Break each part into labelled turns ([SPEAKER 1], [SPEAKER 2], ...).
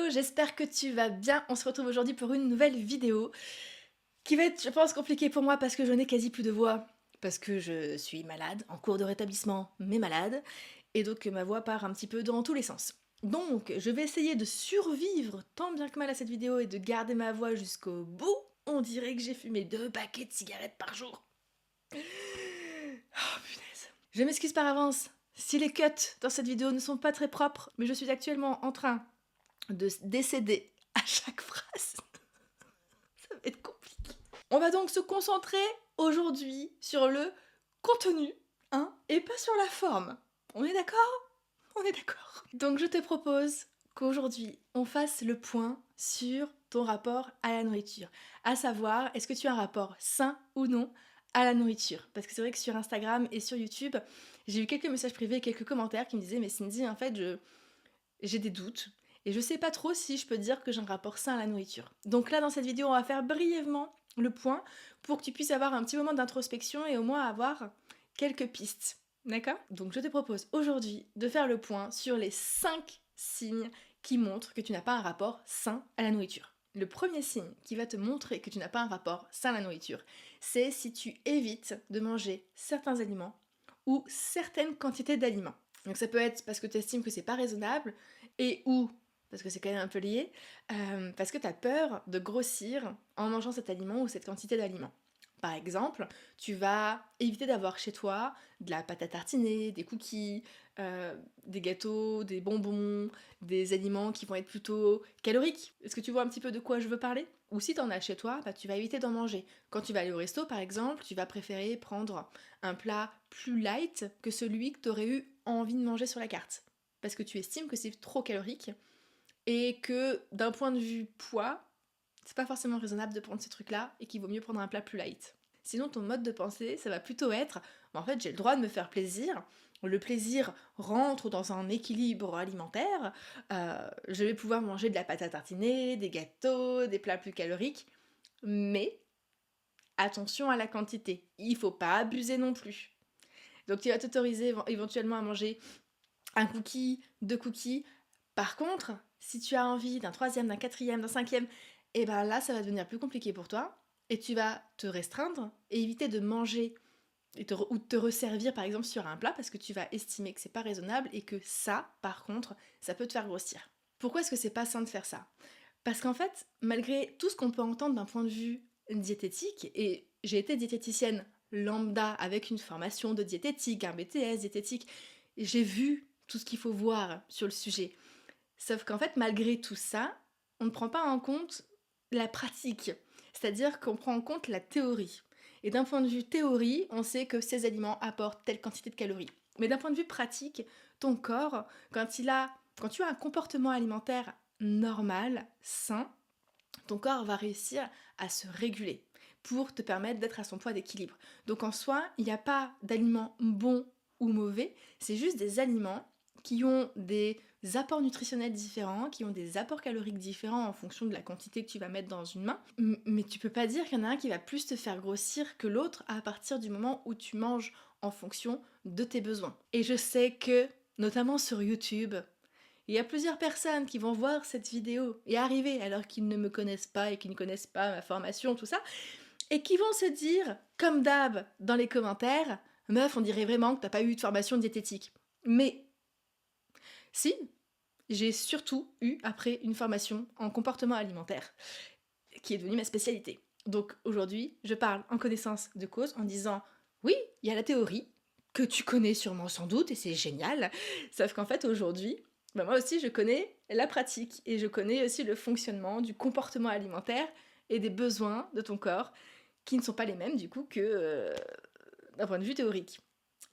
[SPEAKER 1] Hello, j'espère que tu vas bien. On se retrouve aujourd'hui pour une nouvelle vidéo qui va être, je pense, compliquée pour moi parce que je n'ai quasi plus de voix, parce que je suis malade, en cours de rétablissement, mais malade, et donc ma voix part un petit peu dans tous les sens. Donc, je vais essayer de survivre tant bien que mal à cette vidéo et de garder ma voix jusqu'au bout. On dirait que j'ai fumé 2 paquets de cigarettes par jour. Oh punaise. Je m'excuse par avance si les cuts dans cette vidéo ne sont pas très propres, mais je suis actuellement en train de décéder à chaque phrase. Ça va être compliqué. On va donc se concentrer aujourd'hui sur le contenu, hein, et pas sur la forme. On est d'accord? On est d'accord. Donc je te propose qu'aujourd'hui, on fasse le point sur ton rapport à la nourriture. À savoir, est-ce que tu as un rapport sain ou non à la nourriture? Parce que c'est vrai que sur Instagram et sur YouTube, j'ai eu quelques messages privés et quelques commentaires qui me disaient « Mais Cindy, en fait, j'ai des doutes. Et je sais pas trop si je peux dire que j'ai un rapport sain à la nourriture. » Donc là, dans cette vidéo, on va faire brièvement le point pour que tu puisses avoir un petit moment d'introspection et au moins avoir quelques pistes. D'accord? Donc je te propose aujourd'hui de faire le point sur les 5 signes qui montrent que tu n'as pas un rapport sain à la nourriture. Le premier signe qui va te montrer que tu n'as pas un rapport sain à la nourriture, c'est si tu évites de manger certains aliments ou certaines quantités d'aliments. Donc ça peut être parce que tu estimes que c'est pas raisonnable et ou, parce que c'est quand même un peu lié, parce que tu as peur de grossir en mangeant cet aliment ou cette quantité d'aliments. Par exemple, tu vas éviter d'avoir chez toi de la pâte à tartiner, des cookies, des gâteaux, des bonbons, des aliments qui vont être plutôt caloriques. Est-ce que tu vois un petit peu de quoi je veux parler? Ou si t'en as chez toi, bah, tu vas éviter d'en manger. Quand tu vas aller au resto, par exemple, tu vas préférer prendre un plat plus light que celui que tu aurais eu envie de manger sur la carte. Parce que tu estimes que c'est trop calorique et que d'un point de vue poids, c'est pas forcément raisonnable de prendre ces trucs-là et qu'il vaut mieux prendre un plat plus light. Sinon, ton mode de pensée, ça va plutôt être en fait, j'ai le droit de me faire plaisir. Le plaisir rentre dans un équilibre alimentaire. Je vais pouvoir manger de la pâte à tartiner, des gâteaux, des plats plus caloriques. Mais attention à la quantité. Il faut pas abuser non plus. Donc tu vas t'autoriser éventuellement à manger un cookie, 2 cookies. Par contre, si tu as envie d'un troisième, d'un quatrième, d'un cinquième, et ben là, ça va devenir plus compliqué pour toi. Et tu vas te restreindre et éviter de manger ou de te resservir par exemple sur un plat parce que tu vas estimer que c'est pas raisonnable et que ça, par contre, ça peut te faire grossir. Pourquoi est-ce que c'est pas sain de faire ça? Parce qu'en fait, malgré tout ce qu'on peut entendre d'un point de vue diététique, et j'ai été diététicienne lambda avec une formation de diététique, un BTS diététique, j'ai vu tout ce qu'il faut voir sur le sujet. Sauf qu'en fait, malgré tout ça, on ne prend pas en compte la pratique. C'est-à-dire qu'on prend en compte la théorie. Et d'un point de vue théorie, on sait que ces aliments apportent telle quantité de calories. Mais d'un point de vue pratique, ton corps, quand tu as un comportement alimentaire normal, sain, ton corps va réussir à se réguler pour te permettre d'être à son poids d'équilibre. Donc en soi, il n'y a pas d'aliments bons ou mauvais, c'est juste des aliments qui ont des apports nutritionnels différents, qui ont des apports caloriques différents en fonction de la quantité que tu vas mettre dans une main. Mais tu peux pas dire qu'il y en a un qui va plus te faire grossir que l'autre à partir du moment où tu manges en fonction de tes besoins. Et je sais que, notamment sur YouTube, il y a plusieurs personnes qui vont voir cette vidéo et arriver alors qu'ils ne me connaissent pas et qu'ils ne connaissent pas ma formation, tout ça, et qui vont se dire, comme d'hab dans les commentaires, meuf, on dirait vraiment que t'as pas eu de formation diététique. Mais si, j'ai surtout eu après une formation en comportement alimentaire, qui est devenue ma spécialité. Donc aujourd'hui, je parle en connaissance de cause en disant, oui, il y a la théorie, que tu connais sûrement sans doute, et c'est génial, sauf qu'en fait aujourd'hui, ben moi aussi je connais la pratique, et je connais aussi le fonctionnement du comportement alimentaire et des besoins de ton corps, qui ne sont pas les mêmes du coup que d'un point de vue théorique.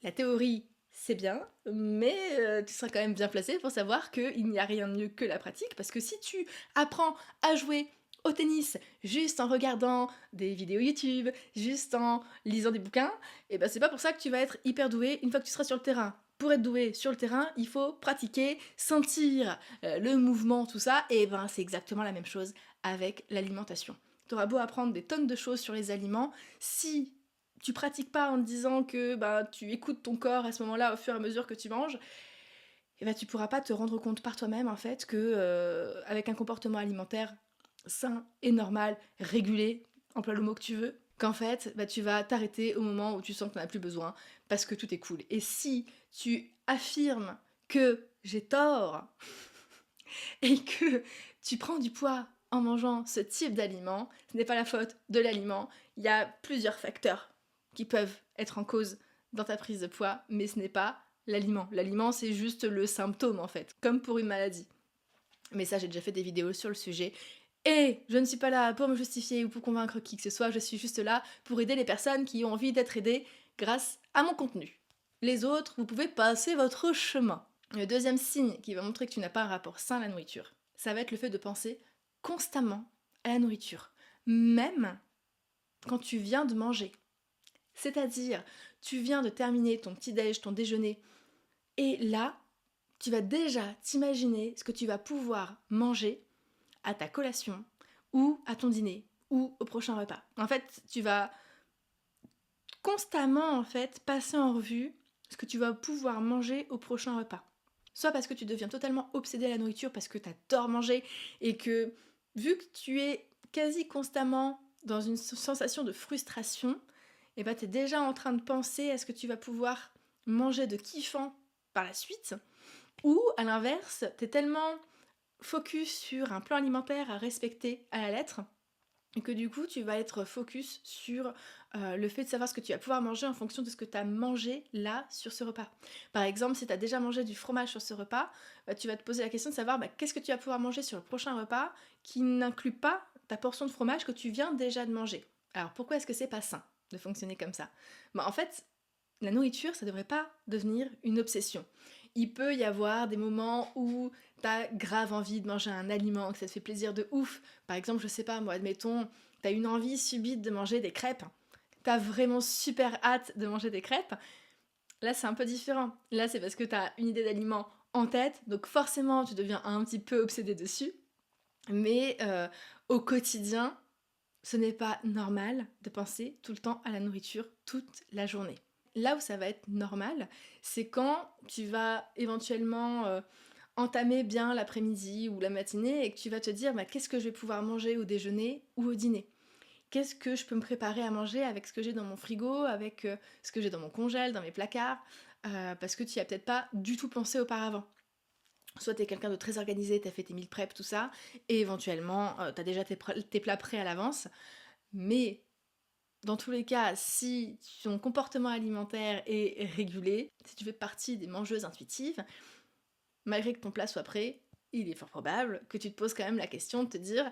[SPEAKER 1] La théorie, c'est bien, mais tu seras quand même bien placé pour savoir qu'il n'y a rien de mieux que la pratique, parce que si tu apprends à jouer au tennis juste en regardant des vidéos YouTube, juste en lisant des bouquins, et ben c'est pas pour ça que tu vas être hyper doué une fois que tu seras sur le terrain. Pour être doué sur le terrain, il faut pratiquer, sentir le mouvement, tout ça, et ben c'est exactement la même chose avec l'alimentation. Tu auras beau apprendre des tonnes de choses sur les aliments, si tu pratiques pas en te disant que bah, tu écoutes ton corps à ce moment-là au fur et à mesure que tu manges, et bah tu pourras pas te rendre compte par toi-même en fait que avec un comportement alimentaire sain et normal, régulé, emploie le mot que tu veux, qu'en fait bah, tu vas t'arrêter au moment où tu sens que tu n'en as plus besoin parce que tout est cool. Et si tu affirmes que j'ai tort et que tu prends du poids en mangeant ce type d'aliment, ce n'est pas la faute de l'aliment, il y a plusieurs facteurs qui peuvent être en cause dans ta prise de poids, mais ce n'est pas l'aliment. L'aliment, c'est juste le symptôme en fait, comme pour une maladie. Mais ça, j'ai déjà fait des vidéos sur le sujet. Et je ne suis pas là pour me justifier ou pour convaincre qui que ce soit, je suis juste là pour aider les personnes qui ont envie d'être aidées grâce à mon contenu. Les autres, vous pouvez passer votre chemin. Le deuxième signe qui va montrer que tu n'as pas un rapport sain à la nourriture, ça va être le fait de penser constamment à la nourriture, même quand tu viens de manger. C'est-à-dire, tu viens de terminer ton petit-déj, ton déjeuner, et là, tu vas déjà t'imaginer ce que tu vas pouvoir manger à ta collation, ou à ton dîner, ou au prochain repas. En fait, tu vas constamment en fait passer en revue ce que tu vas pouvoir manger au prochain repas. Soit parce que tu deviens totalement obsédé à la nourriture parce que tu adores manger et que vu que tu es quasi constamment dans une sensation de frustration, et bah tu es déjà en train de penser à ce que tu vas pouvoir manger de kiffant par la suite. Ou à l'inverse, tu es tellement focus sur un plan alimentaire à respecter à la lettre et que du coup tu vas être focus sur le fait de savoir ce que tu vas pouvoir manger en fonction de ce que tu as mangé là sur ce repas. Par exemple, si tu as déjà mangé du fromage sur ce repas, bah, tu vas te poser la question de savoir bah, qu'est-ce que tu vas pouvoir manger sur le prochain repas qui n'inclut pas ta portion de fromage que tu viens déjà de manger. Alors pourquoi est-ce que c'est pas sain de fonctionner comme ça? Bah, en fait, la nourriture, ça devrait pas devenir une obsession. Il peut y avoir des moments où t'as grave envie de manger un aliment, que ça te fait plaisir de ouf. Par exemple, je sais pas, moi, admettons, t'as une envie subite de manger des crêpes. T'as vraiment super hâte de manger des crêpes. Là, c'est un peu différent. Là, c'est parce que t'as une idée d'aliment en tête, donc forcément, tu deviens un petit peu obsédé dessus. Mais au quotidien, ce n'est pas normal de penser tout le temps à la nourriture toute la journée. Là où ça va être normal, c'est quand tu vas éventuellement entamer bien l'après-midi ou la matinée et que tu vas te dire bah, qu'est-ce que je vais pouvoir manger au déjeuner ou au dîner. Qu'est-ce que je peux me préparer à manger avec ce que j'ai dans mon frigo, avec ce que j'ai dans mon congèle, dans mes placards, parce que tu n'y as peut-être pas du tout pensé auparavant. Soit tu es quelqu'un de très organisé, tu as fait tes meal prep, tout ça, et éventuellement tu as déjà tes plats prêts à l'avance, mais dans tous les cas, si ton comportement alimentaire est régulé, si tu fais partie des mangeuses intuitives, malgré que ton plat soit prêt, il est fort probable que tu te poses quand même la question de te dire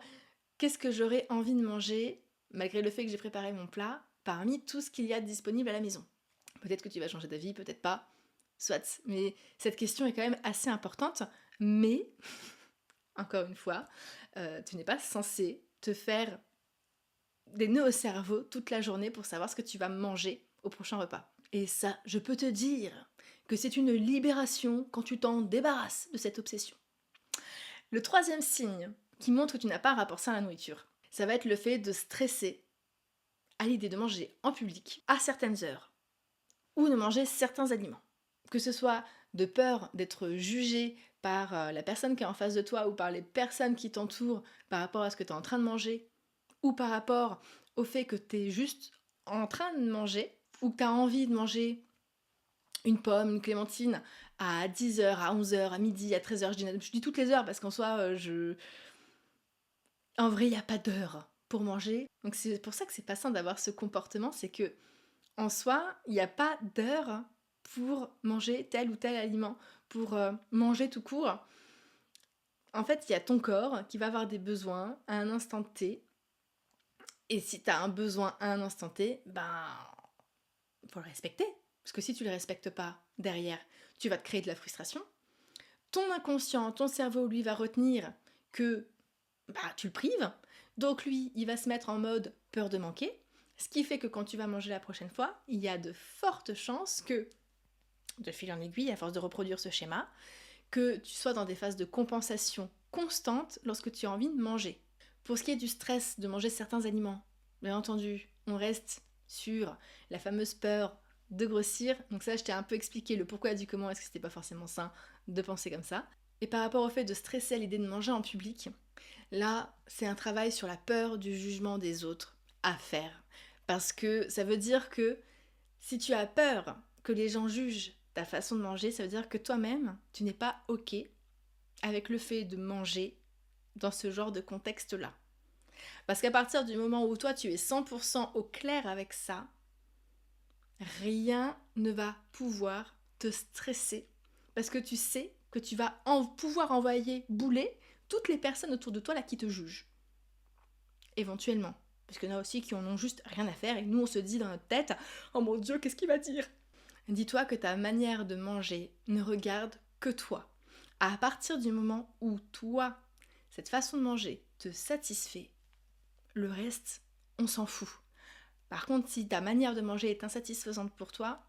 [SPEAKER 1] qu'est-ce que j'aurais envie de manger, malgré le fait que j'ai préparé mon plat, parmi tout ce qu'il y a de disponible à la maison. Peut-être que tu vas changer d'avis, peut-être pas, soit. Mais cette question est quand même assez importante, mais, encore une fois, tu n'es pas censé te faire des nœuds au cerveau toute la journée pour savoir ce que tu vas manger au prochain repas. Et ça, je peux te dire que c'est une libération quand tu t'en débarrasses de cette obsession. Le troisième signe qui montre que tu n'as pas un rapport sain à la nourriture, ça va être le fait de stresser à l'idée de manger en public à certaines heures ou de manger certains aliments. Que ce soit de peur d'être jugé par la personne qui est en face de toi ou par les personnes qui t'entourent par rapport à ce que tu es en train de manger, ou par rapport au fait que tu es juste en train de manger, ou que tu as envie de manger une pomme, une clémentine à 10h, à 11h, à midi, à 13h, je dis toutes les heures parce qu'en soi, en vrai, il n'y a pas d'heure pour manger. Donc c'est pour ça que c'est pas sain d'avoir ce comportement, c'est que en soi, il n'y a pas d'heure pour manger tel ou tel aliment, pour manger tout court. En fait, il y a ton corps qui va avoir des besoins à un instant T. Et si tu as un besoin à un instant T, ben, faut le respecter. Parce que si tu le respectes pas derrière, tu vas te créer de la frustration. Ton inconscient, ton cerveau, lui, va retenir que bah, tu le prives. Donc lui, il va se mettre en mode peur de manquer. Ce qui fait que quand tu vas manger la prochaine fois, il y a de fortes chances que, de fil en aiguille, à force de reproduire ce schéma, que tu sois dans des phases de compensation constante lorsque tu as envie de manger. Pour ce qui est du stress de manger certains aliments, bien entendu, on reste sur la fameuse peur de grossir. Donc ça, je t'ai un peu expliqué le pourquoi du comment est-ce que c'était pas forcément sain de penser comme ça. Et par rapport au fait de stresser à l'idée de manger en public, là, c'est un travail sur la peur du jugement des autres à faire. Parce que ça veut dire que si tu as peur que les gens jugent ta façon de manger, ça veut dire que toi-même, tu n'es pas OK avec le fait de manger dans ce genre de contexte-là. Parce qu'à partir du moment où toi, tu es 100% au clair avec ça, rien ne va pouvoir te stresser. Parce que tu sais que tu vas pouvoir envoyer bouler toutes les personnes autour de toi là qui te jugent. Éventuellement. Parce qu'il y en a aussi qui en ont juste rien à faire et nous on se dit dans notre tête « Oh mon Dieu, qu'est-ce qu'il va dire ?» Dis-toi que ta manière de manger ne regarde que toi. À partir du moment où toi, cette façon de manger te satisfait, le reste, on s'en fout. Par contre, si ta manière de manger est insatisfaisante pour toi,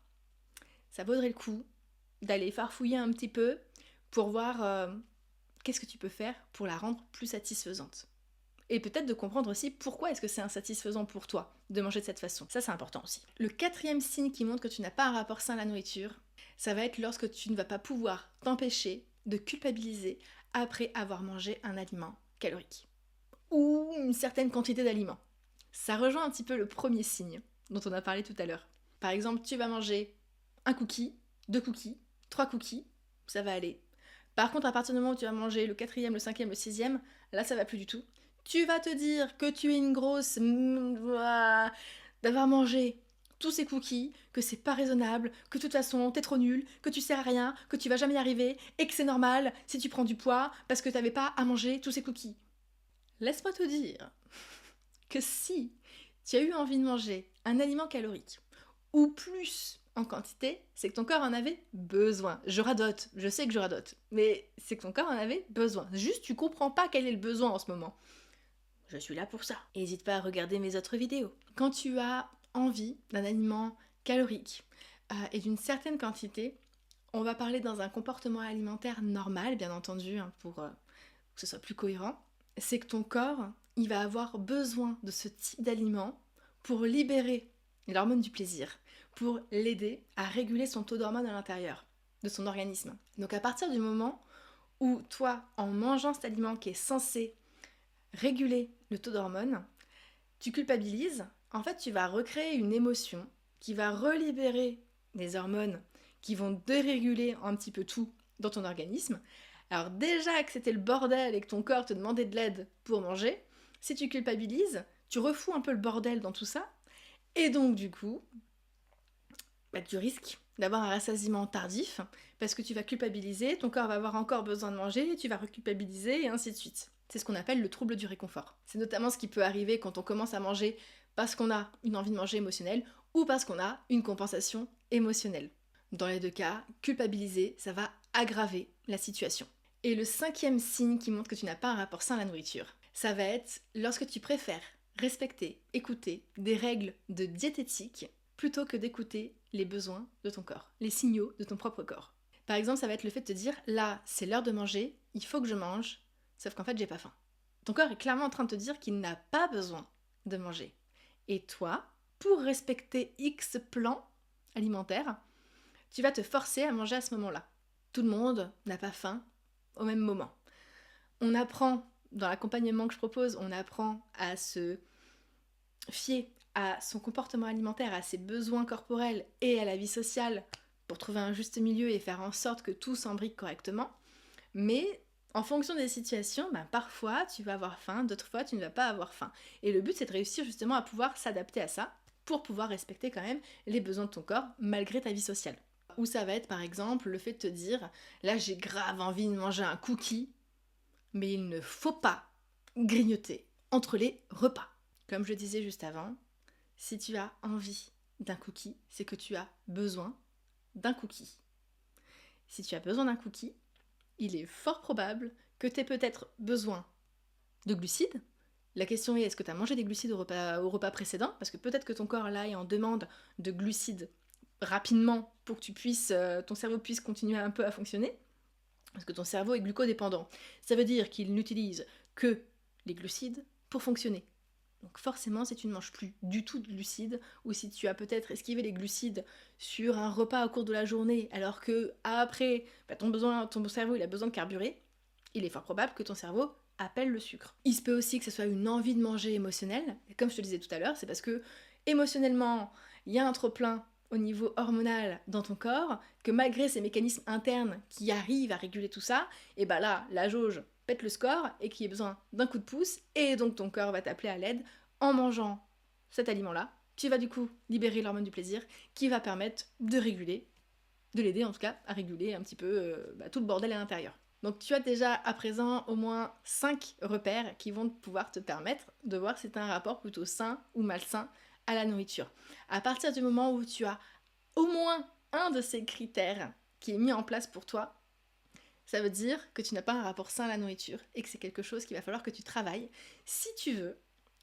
[SPEAKER 1] ça vaudrait le coup d'aller farfouiller un petit peu pour voir qu'est-ce que tu peux faire pour la rendre plus satisfaisante. Et peut-être de comprendre aussi pourquoi est-ce que c'est insatisfaisant pour toi de manger de cette façon. Ça, c'est important aussi. Le 4e signe qui montre que tu n'as pas un rapport sain à la nourriture, ça va être lorsque tu ne vas pas pouvoir t'empêcher de culpabiliser après avoir mangé un aliment calorique ou une certaine quantité d'aliments. Ça rejoint un petit peu le premier signe dont on a parlé tout à l'heure. Par exemple, tu vas manger un cookie, 2 cookies, 3 cookies, ça va aller. Par contre, à partir du moment où tu vas manger le 4e, le 5e, le 6e, là ça va plus du tout. Tu vas te dire que tu es une grosse d'avoir mangé tous ces cookies, que c'est pas raisonnable, que de toute façon t'es trop nul, que tu sers à rien, que tu vas jamais y arriver et que c'est normal si tu prends du poids parce que t'avais pas à manger tous ces cookies. Laisse-moi te dire que si tu as eu envie de manger un aliment calorique ou plus en quantité, c'est que ton corps en avait besoin. Je radote, je sais que je radote, mais c'est que ton corps en avait besoin. Juste, tu comprends pas quel est le besoin en ce moment. Je suis là pour ça. N'hésite pas à regarder mes autres vidéos. Quand tu as envie d'un aliment calorique et d'une certaine quantité, on va parler dans un comportement alimentaire normal, bien entendu, pour que ce soit plus cohérent. C'est que ton corps, il va avoir besoin de ce type d'aliment pour libérer l'hormone du plaisir, pour l'aider à réguler son taux d'hormones à l'intérieur de son organisme. Donc à partir du moment où toi, en mangeant cet aliment qui est censé réguler le taux d'hormones, tu culpabilises, en fait tu vas recréer une émotion qui va relibérer des hormones qui vont déréguler un petit peu tout dans ton organisme. Alors déjà que c'était le bordel et que ton corps te demandait de l'aide pour manger, si tu culpabilises, tu refous un peu le bordel dans tout ça, et donc du coup, tu risques d'avoir un rassasiement tardif, parce que tu vas culpabiliser, ton corps va avoir encore besoin de manger, tu vas reculpabiliser, et ainsi de suite. C'est ce qu'on appelle le trouble du réconfort. C'est notamment ce qui peut arriver quand on commence à manger parce qu'on a une envie de manger émotionnelle, ou parce qu'on a une compensation émotionnelle. Dans les deux cas, culpabiliser, ça va aggraver la situation. Et le 5e signe qui montre que tu n'as pas un rapport sain à la nourriture, ça va être lorsque tu préfères respecter, écouter des règles de diététique plutôt que d'écouter les besoins de ton corps, les signaux de ton propre corps. Par exemple, ça va être le fait de te dire, là, c'est l'heure de manger, il faut que je mange, sauf qu'en fait, j'ai pas faim. Ton corps est clairement en train de te dire qu'il n'a pas besoin de manger. Et toi, pour respecter X plan alimentaire, tu vas te forcer à manger à ce moment-là. Tout le monde n'a pas faim au même moment. On apprend, dans l'accompagnement que je propose, on apprend à se fier à son comportement alimentaire, à ses besoins corporels et à la vie sociale pour trouver un juste milieu et faire en sorte que tout s'embrique correctement. Mais en fonction des situations, parfois tu vas avoir faim, d'autres fois tu ne vas pas avoir faim. Et le but c'est de réussir justement à pouvoir s'adapter à ça pour pouvoir respecter quand même les besoins de ton corps malgré ta vie sociale. Ou ça va être par exemple le fait de te dire, là j'ai grave envie de manger un cookie, mais il ne faut pas grignoter entre les repas. Comme je disais juste avant, si tu as envie d'un cookie, c'est que tu as besoin d'un cookie. Si tu as besoin d'un cookie, il est fort probable que tu aies peut-être besoin de glucides. La question est, est-ce que tu as mangé des glucides au repas précédent? Parce que peut-être que ton corps là est en demande de glucides rapidement pour que ton cerveau puisse continuer un peu à fonctionner. Parce que ton cerveau est glucodépendant. Ça veut dire qu'il n'utilise que les glucides pour fonctionner. Donc forcément, si tu ne manges plus du tout de glucides, ou si tu as peut-être esquivé les glucides sur un repas au cours de la journée, alors que après, ton cerveau il a besoin de carburer, il est fort probable que ton cerveau appelle le sucre. Il se peut aussi que ce soit une envie de manger émotionnelle, et comme je te le disais tout à l'heure, c'est parce que émotionnellement, il y a un trop-plein au niveau hormonal dans ton corps, que malgré ces mécanismes internes qui arrivent à réguler tout ça, et bah là, la jauge pète le score et qu'il y ait besoin d'un coup de pouce, et donc ton corps va t'appeler à l'aide en mangeant cet aliment-là. Tu vas du coup libérer l'hormone du plaisir qui va permettre de réguler, de l'aider en tout cas à réguler un petit peu tout le bordel à l'intérieur. Donc tu as déjà à présent au moins 5 repères qui vont pouvoir te permettre de voir si tu as un rapport plutôt sain ou malsain à la nourriture. À partir du moment où tu as au moins un de ces critères qui est mis en place pour toi, ça veut dire que tu n'as pas un rapport sain à la nourriture et que c'est quelque chose qu'il va falloir que tu travailles si tu veux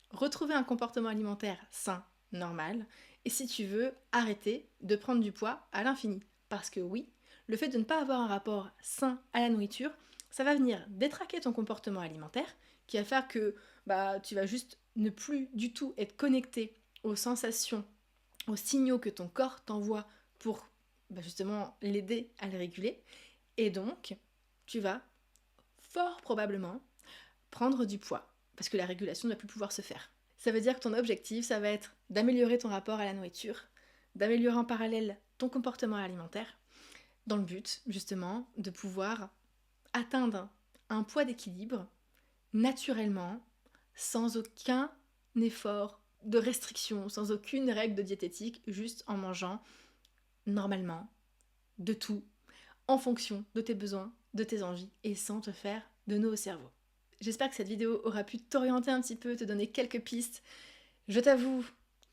[SPEAKER 1] retrouver un comportement alimentaire sain, normal, et si tu veux arrêter de prendre du poids à l'infini. Parce que oui, le fait de ne pas avoir un rapport sain à la nourriture, ça va venir détraquer ton comportement alimentaire, qui va faire que tu vas juste ne plus du tout être connecté aux sensations, aux signaux que ton corps t'envoie pour justement l'aider à le réguler. Et donc, tu vas fort probablement prendre du poids, parce que la régulation ne va plus pouvoir se faire. Ça veut dire que ton objectif, ça va être d'améliorer ton rapport à la nourriture, d'améliorer en parallèle ton comportement alimentaire, dans le but, justement, de pouvoir atteindre un poids d'équilibre naturellement, sans aucun effort de restriction, sans aucune règle de diététique, juste en mangeant normalement, de tout, en fonction de tes besoins, de tes envies, et sans te faire de nœuds au cerveau. J'espère que cette vidéo aura pu t'orienter un petit peu, te donner quelques pistes. Je t'avoue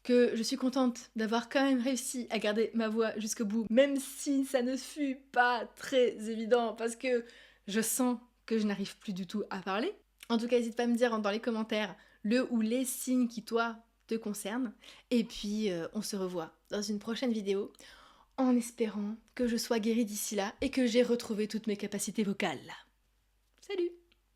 [SPEAKER 1] que je suis contente d'avoir quand même réussi à garder ma voix jusqu'au bout, même si ça ne fut pas très évident, parce que je sens que je n'arrive plus du tout à parler. En tout cas, n'hésite pas à me dire dans les commentaires le ou les signes qui, toi, te concernent. Et puis, on se revoit dans une prochaine vidéo, en espérant que je sois guérie d'ici là et que j'ai retrouvé toutes mes capacités vocales. Salut!